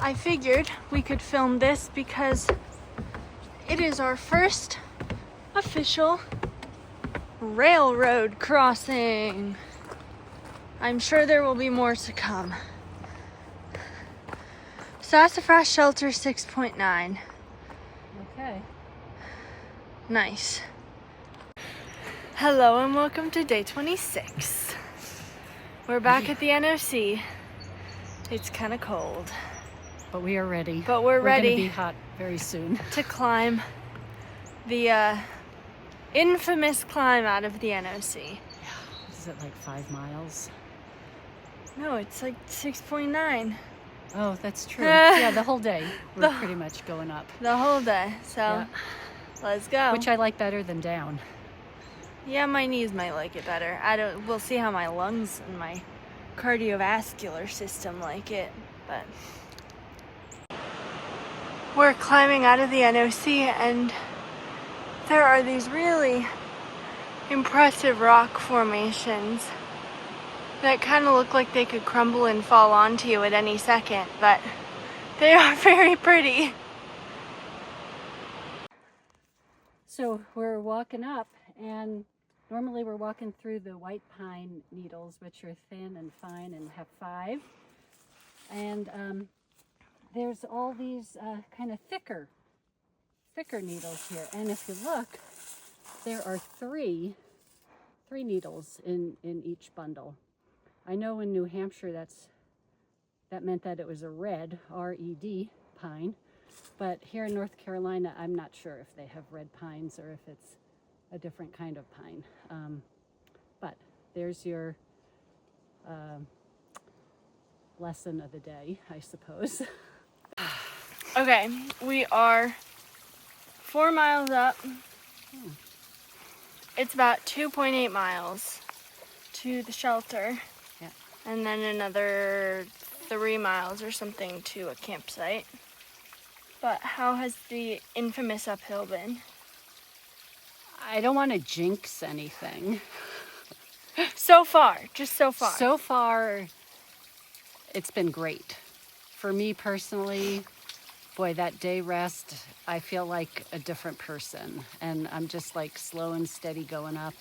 I figured we could film this because it is our first official railroad crossing. I'm sure there will be more to come. Sassafras Shelter 6.9. Okay. Nice. Hello and welcome to day 26. We're back at the NOC. It's kind of cold. But we are ready. But we're ready. We're going to be hot very soon. To climb the infamous climb out of the NOC. Yeah. Is it like 5 miles? No, it's like 6.9. Oh, that's true. Yeah, the whole day we're pretty much going up. The whole day. So yeah. Let's go. Which I like better than down. Yeah, my knees might like it better. We'll see how my lungs and my cardiovascular system like it, but we're climbing out of the NOC and there are these really impressive rock formations that kind of look like they could crumble and fall onto you at any second, but they are very pretty. So we're walking up, and normally we're walking through the white pine needles, which are thin and fine and have 5. And there's all these kind of thicker needles here. And if you look, there are three needles in each bundle. I know in New Hampshire that meant that it was a red, R-E-D, pine. But here in North Carolina, I'm not sure if they have red pines or if it's a different kind of pine. But there's your lesson of the day, I suppose. Okay, we are 4 miles up. It's about 2.8 miles to the shelter. Yeah. And then another 3 miles or something to a campsite. But how has the infamous uphill been? I don't want to jinx anything. So far, just so far. So far, it's been great. For me personally, boy, that day rest, I feel like a different person. And I'm just like slow and steady going up.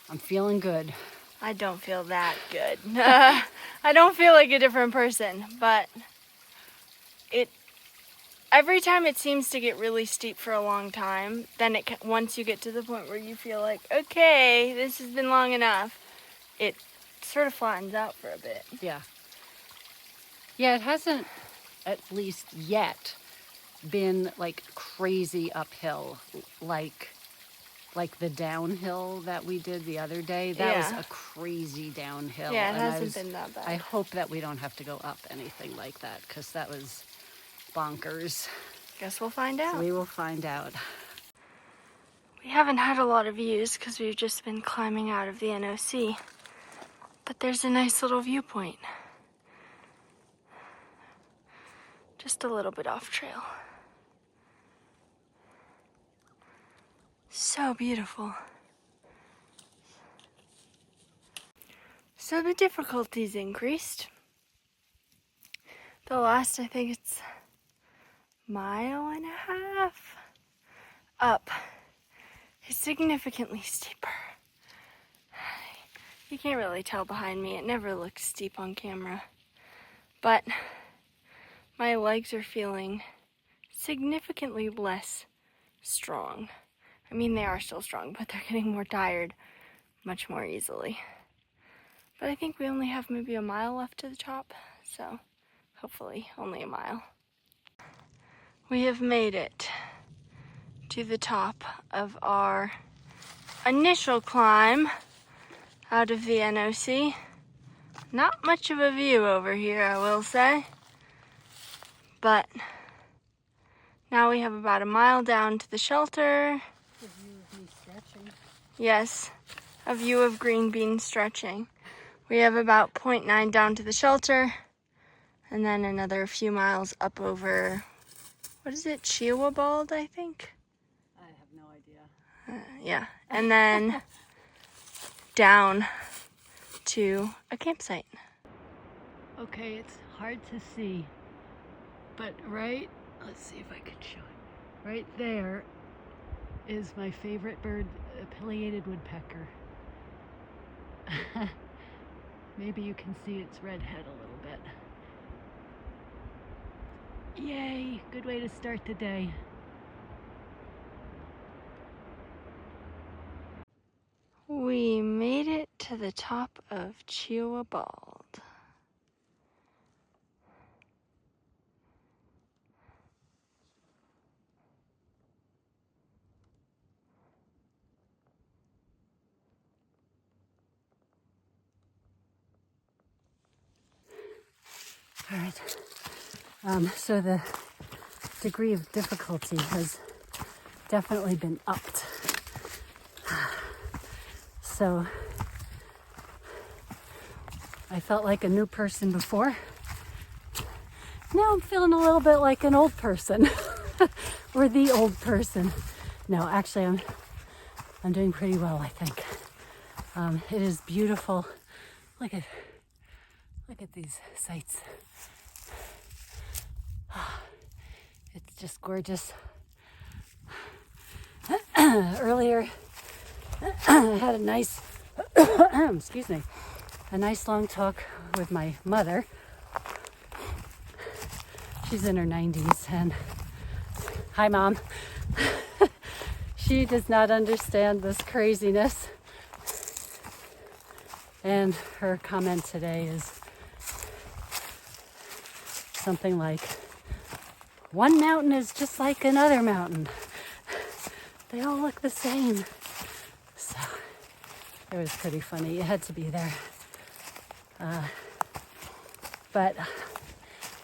I'm feeling good. I don't feel that good. I don't feel like a different person, but every time it seems to get really steep for a long time, then once you get to the point where you feel like, okay, this has been long enough, it sort of flattens out for a bit. Yeah. Yeah, it hasn't, at least yet, been like crazy uphill, like the downhill that we did the other day. That was a crazy downhill. Yeah, it hasn't been that bad. I hope that we don't have to go up anything like that, because that was bonkers. Guess we'll find out. So we will find out. We haven't had a lot of views because we've just been climbing out of the NOC. But there's a nice little viewpoint. Just a little bit off trail. So beautiful. So the difficulty's increased. The last, I think it's mile and a half up is significantly steeper. You can't really tell behind me. It never looks steep on camera. But my legs are feeling significantly less strong. I mean, they are still strong, but they're getting more tired much more easily. But I think we only have maybe a mile left to the top, so hopefully only a mile. We have made it to the top of our initial climb out of the NOC. Not much of a view over here, I will say. But now we have about a mile down to the shelter. A view of me stretching. Yes, a view of green beans stretching. We have about 0.9 down to the shelter, and then another few miles up over, what is it, Chihuahua, I think? I have no idea. Yeah, and then down to a campsite. Okay, it's hard to see, But let's see if I can show it. Right there is my favorite bird, a pileated woodpecker. Maybe you can see its red head a little bit. Yay, good way to start the day. We made it to the top of Chihuahua Bald. All right. So the degree of difficulty has definitely been upped. So I felt like a new person before. Now I'm feeling a little bit like an old person or the old person. No, actually I'm doing pretty well, I think. It is beautiful. Look at these sights. It's just gorgeous. Earlier, I had a nice, excuse me, a nice long talk with my mother. She's in her 90s, and hi, Mom. She does not understand this craziness. And her comment today is something like, one mountain is just like another mountain. They all look the same. So it was pretty funny. It had to be there. But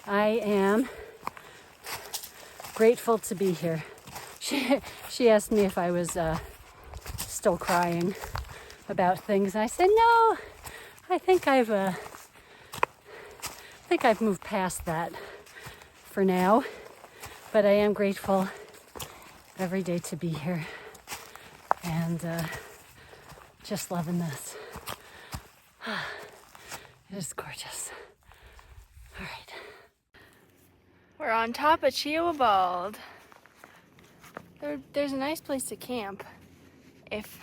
I am grateful to be here. She asked me if I was still crying about things, and I said no. I think I've moved past that for now. But I am grateful every day to be here, and just loving this. It is gorgeous. All right. We're on top of Chihuahua Bald. There's a nice place to camp if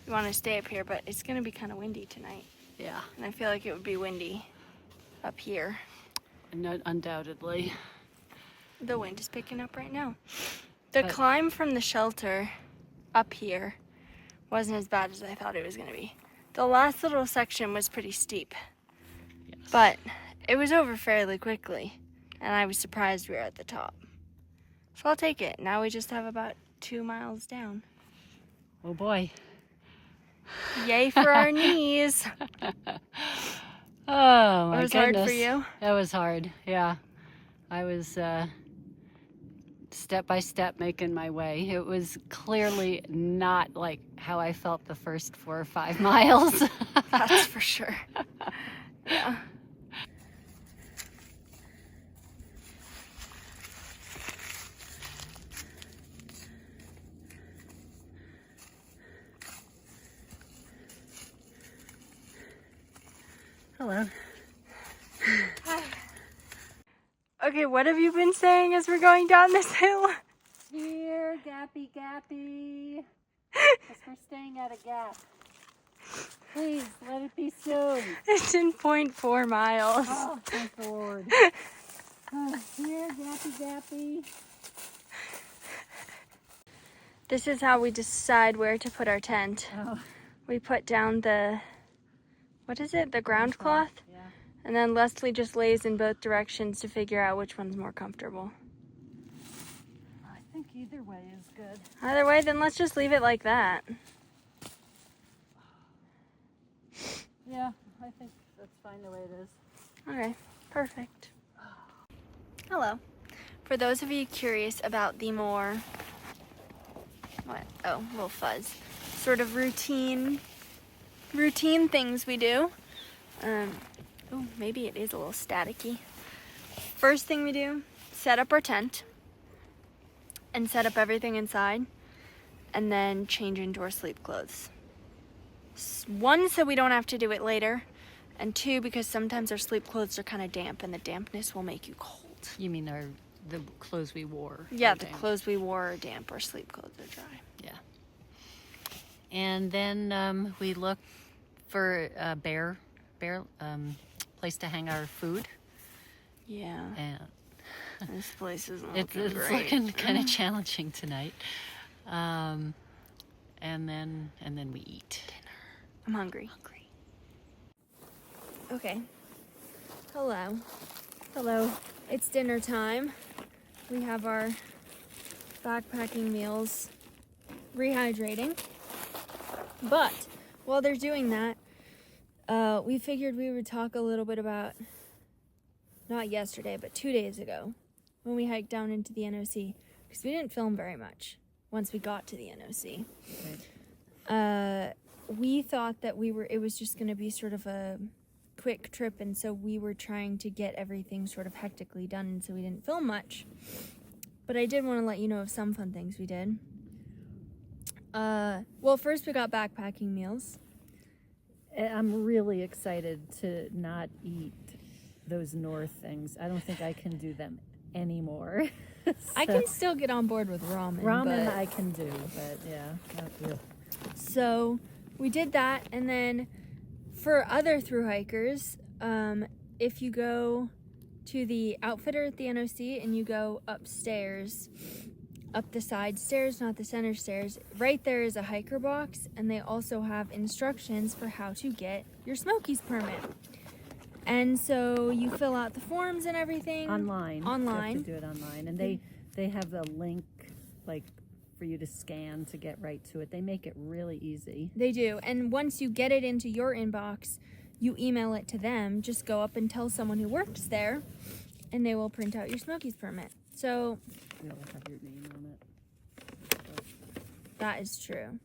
you want to stay up here, but it's going to be kind of windy tonight. Yeah. And I feel like it would be windy up here. Undoubtedly. The wind is picking up right now. The climb from the shelter up here wasn't as bad as I thought it was going to be. The last little section was pretty steep. Yes. But it was over fairly quickly, and I was surprised we were at the top. So I'll take it. Now we just have about 2 miles down. Oh boy. Yay for our knees. Oh my It was goodness. hard for you? That was hard, yeah. I was step by step making my way. It was clearly not like how I felt the first 4 or 5 miles. That's for sure. Yeah. Hello. Hi. Okay, what have you been saying as we're going down this hill? Here, gappy, gappy. Because we're staying at a gap. Please, let it be soon. It's in 0.4 miles. Oh, thank the Lord. Here, gappy, gappy. This is how we decide where to put our tent. Oh. We put down the, what is it? The ground cloth? Yeah. And then Leslie just lays in both directions to figure out which one's more comfortable. I think either way is good. Either way, then let's just leave it like that. Yeah, I think that's fine the way it is. Okay, perfect. Hello. For those of you curious about the more, little fuzz, sort of routine things we do. Oh, maybe it is a little staticky. First thing we do, set up our tent and set up everything inside, and then change into our sleep clothes. One, so we don't have to do it later, and two, because sometimes our sleep clothes are kind of damp and the dampness will make you cold. You mean our the clothes we wore. Yeah, are the damp. clothes we wore are damp. Our sleep clothes are dry. Yeah. And then we looked for a bare place to hang our food. Yeah. And This place isn't it's looking great. looking kind of challenging tonight. And then we eat. I'm hungry. Okay. Hello. Hello. It's dinner time. We have our backpacking meals rehydrating. But while they're doing that, we figured we would talk a little bit about, not yesterday, but 2 days ago, when we hiked down into the NOC, because we didn't film very much once we got to the NOC. Right. We thought that it was just going to be sort of a quick trip, and so we were trying to get everything sort of hectically done, and so we didn't film much. But I did want to let you know of some fun things we did. Well, first we got backpacking meals. I'm really excited to not eat those north things. I don't think I can do them anymore. I can still get on board with ramen. Ramen but... I can do, but yeah. Not really. So we did that, and then for other thru hikers, if you go to the outfitter at the NOC and you go upstairs, up the side stairs, not the center stairs, right there is a hiker box, and they also have instructions for how to get your Smokies permit. And so you fill out the forms and everything Online. You have to do it online, and they have a link like for you to scan to get right to it. They make it really easy. They do. And once you get it into your inbox, you email it to them. Just go up and tell someone who works there, and they will print out your Smokies permit. So It'll have your name on it. that is true.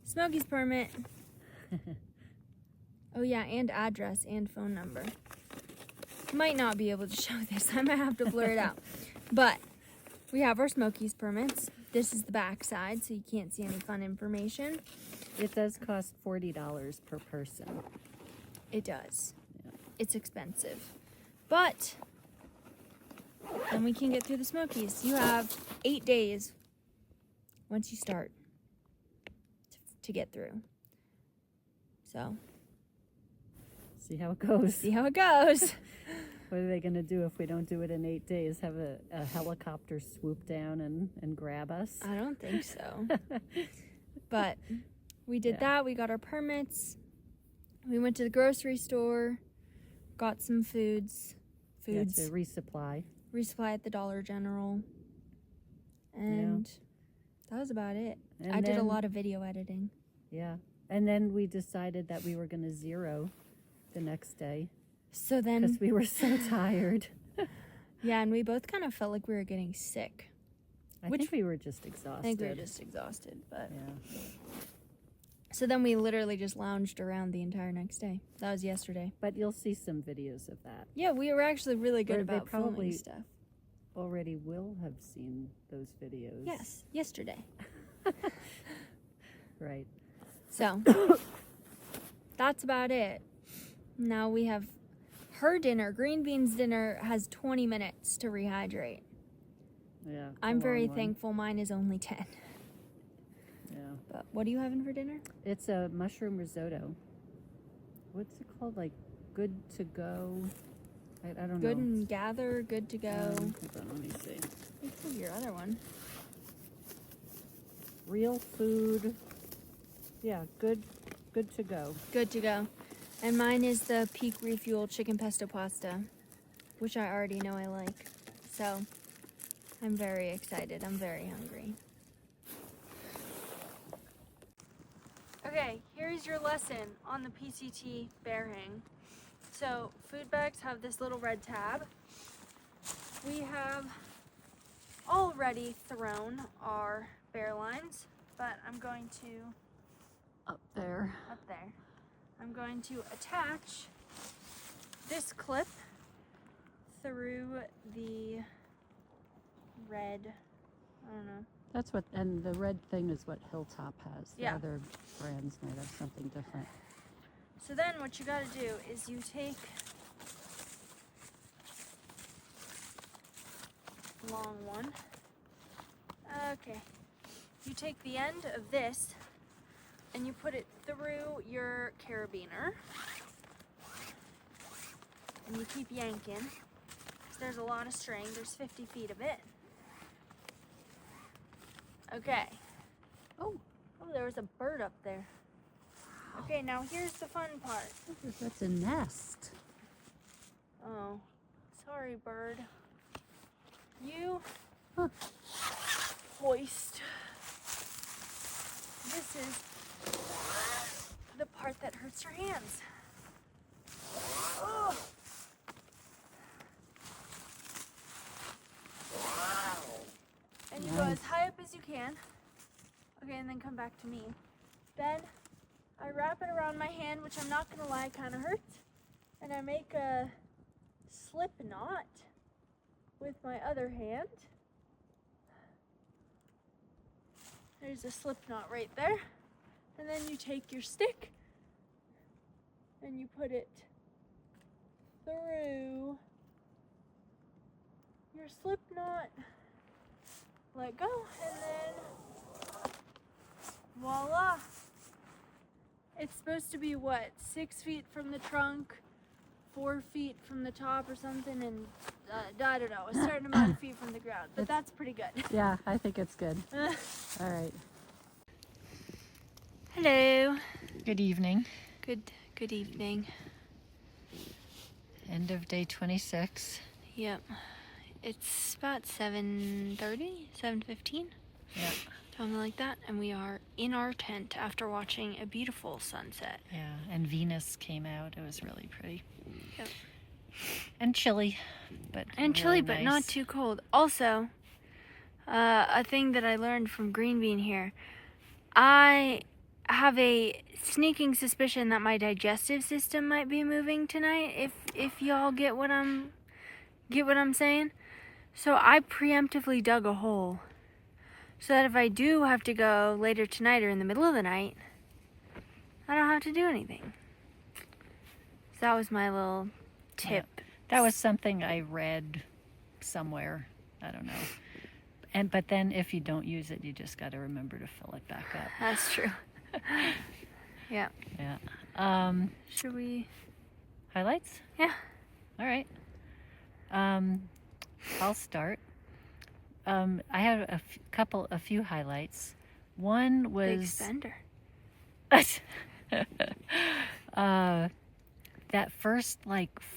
Smokies permit. Oh yeah, and address and phone number. Might not be able to show this. I might have to blur it out. But we have our Smokies permits. This is the back side, so you can't see any fun information. It does cost $40 per person. It does. Yeah. It's expensive. But then we can get through the Smokies. You have 8 days once you start to get through. So See how it goes. see how it goes. What are they going to do if we don't do it in 8 days? Have a helicopter swoop down and grab us? I don't think so. But we did Yeah. that. We got our permits. We went to the grocery store, got some foods, Yeah, to resupply. resupply at the Dollar General. And that was about it. And I did a then- lot of video editing. Yeah. And then we decided that we were going to zero the next day So then, because we were so tired. yeah, and we both kind of felt like we were getting sick. I think we were just exhausted. I think we were just exhausted. But Yeah. so then we literally just lounged around the entire next day. That was yesterday. But you'll see some videos of that. Yeah, we were actually really good Or they about filming probably- stuff. Already will have seen those videos. Yes, yesterday. Right. So that's about it. Now we have her dinner. Green Bean's dinner has 20 minutes to rehydrate. Yeah. it's a I'm very long one. thankful mine is only 10. Yeah. But what are you having for dinner? It's a mushroom risotto. What's it called? Like good to go? I don't Good know. and gather, good to go. Hold on, let me see. What's your other one? Real food. Yeah, good to go. Good to go. And mine is the Peak Refuel chicken pesto pasta, which I already know I like. So I'm very excited. I'm very hungry. Okay, here's your lesson on the PCT bear hang. So food bags have this little red tab. We have already thrown our bear lines, but I'm going to Up there. up there. I'm going to attach this clip through the red, I don't know. That's what, and the red thing is what Hilltop has. The Yeah. other brands might have something different. So then what you gotta do is you take long one. Okay. You take the end of this and you put it through your carabiner. And you keep yanking. 'Cause there's a lot of string. There's 50 feet of it. Okay. Oh, there was a bird up there. Okay, now here's the fun part. That's a nest. Oh, sorry, bird. You hoist. This is the part that hurts your hands. Oh. And you go as high up as you can. Okay, and then come back to me. Then I wrap it around my hand, which I'm not gonna lie, kind of hurts. And I make a slip knot with my other hand. There's a slip knot right there. And then you take your stick and you put it through your slip knot. Let go, and then voila. It's supposed to be what, 6 feet from the trunk, 4 feet from the top or something, and I don't know, a certain amount of feet from the ground. But that's pretty good. Yeah, I think it's good. All right. Hello. Good evening. Good evening. End of day 26. Yep. It's about 7:30, 7:15. Yeah. Something like that. And we are in our tent after watching a beautiful sunset. Yeah. And Venus came out. It was really pretty. Yep. And chilly, but And really chilly, but not nice. too cold. Also, a thing that I learned from Green Bean here, I have a sneaking suspicion that my digestive system might be moving tonight. If y'all get what I'm saying. So I preemptively dug a hole so that if I do have to go later tonight or in the middle of the night, I don't have to do anything. So that was my little tip. Yeah. That was something I read somewhere. I don't know. But then if you don't use it, you just got to remember to fill it back up. That's true. Yeah. Yeah. Should we? Highlights? Yeah. All right. I'll start. I have a few highlights. One Big was spender. that first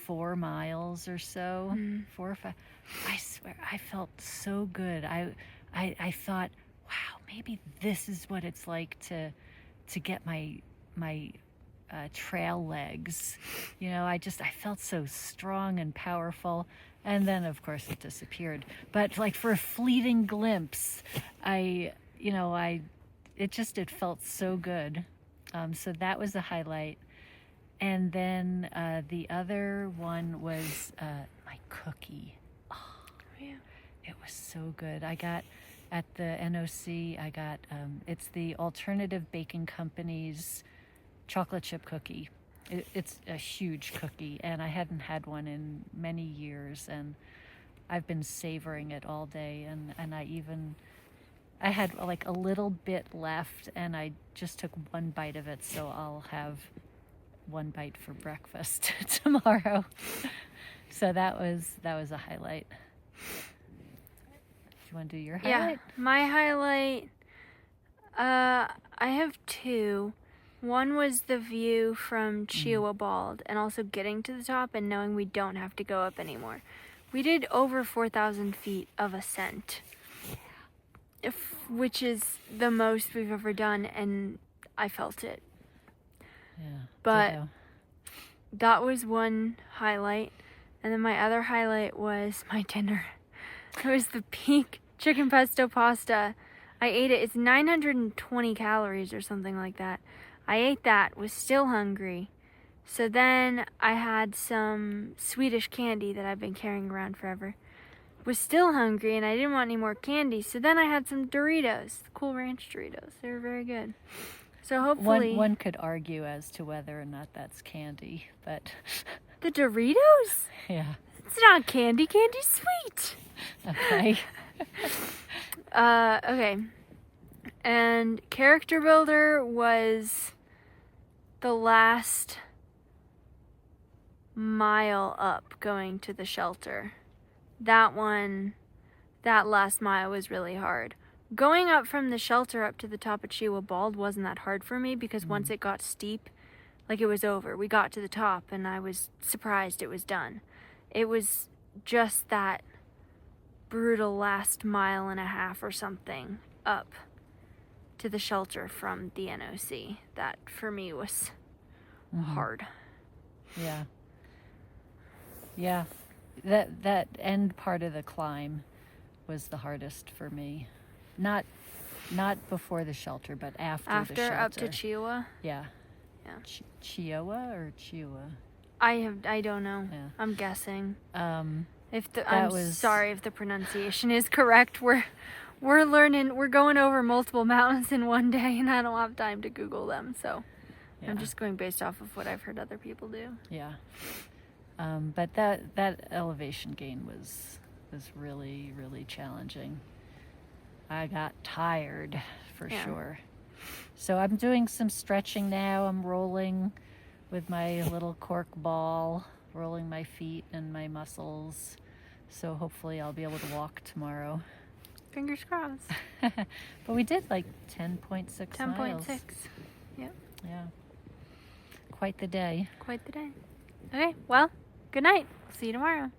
4 miles or so, 4 or 5. I swear, I felt so good. I thought, wow, maybe this is what it's like to get my trail legs. I felt so strong and powerful. And then, of course, it disappeared. But for a fleeting glimpse, it felt so good. So that was a highlight. And then the other one was my cookie. Oh, yeah. It was so good. I got at the NOC, it's the Alternative Baking Company's chocolate chip cookie. It's a huge cookie, and I hadn't had one in many years, and I've been savoring it all day, and I had a little bit left, and I just took one bite of it, so I'll have one bite for breakfast tomorrow. So that was a highlight. Do you want to do your highlight? Yeah, my highlight, I have two. One was the view from Chihuahua Bald and also getting to the top and knowing we don't have to go up anymore. We did over 4,000 feet of ascent, which is the most we've ever done, and I felt it. Yeah. But ditto. that was one highlight. And then my other highlight was my dinner. It was the peak chicken pesto pasta. I ate it. It's 920 calories or something like that. I ate that, was still hungry. So then I had some Swedish candy that I've been carrying around forever. Was still hungry and I didn't want any more candy. So then I had some Doritos, Cool Ranch Doritos. They were very good. So hopefully... One could argue as to whether or not that's candy, but... The Doritos? Yeah. It's not candy. Candy's sweet. Okay. Okay. And character builder was the last mile up going to the shelter. That last mile was really hard. Going up from the shelter up to the top of Chiwa Bald wasn't that hard for me because once it got steep, like, it was over. We got to the top and I was surprised it was done. It was just that brutal last mile and a half or something up to the shelter from the NOC that for me was hard. Yeah. Yeah. That end part of the climb was the hardest for me. Not before the shelter, but after the shelter. Up to Chiwa? Yeah. Yeah. Chihuahua or Chihuahua? I don't know. Yeah. I'm guessing. I'm was- sorry if the pronunciation is correct. We're learning. We're going over multiple mountains in one day, and I don't have time to Google them. So Yeah. I'm just going based off of what I've heard other people do. Yeah. But that elevation gain was really, really challenging. I got tired for sure. So I'm doing some stretching now. I'm rolling with my little cork ball, rolling my feet and my muscles. So hopefully I'll be able to walk tomorrow. Fingers crossed. But we did like 10.6 miles. 10.6. Yep. Yeah. Quite the day. Quite the day. Okay, well, good night. See you tomorrow.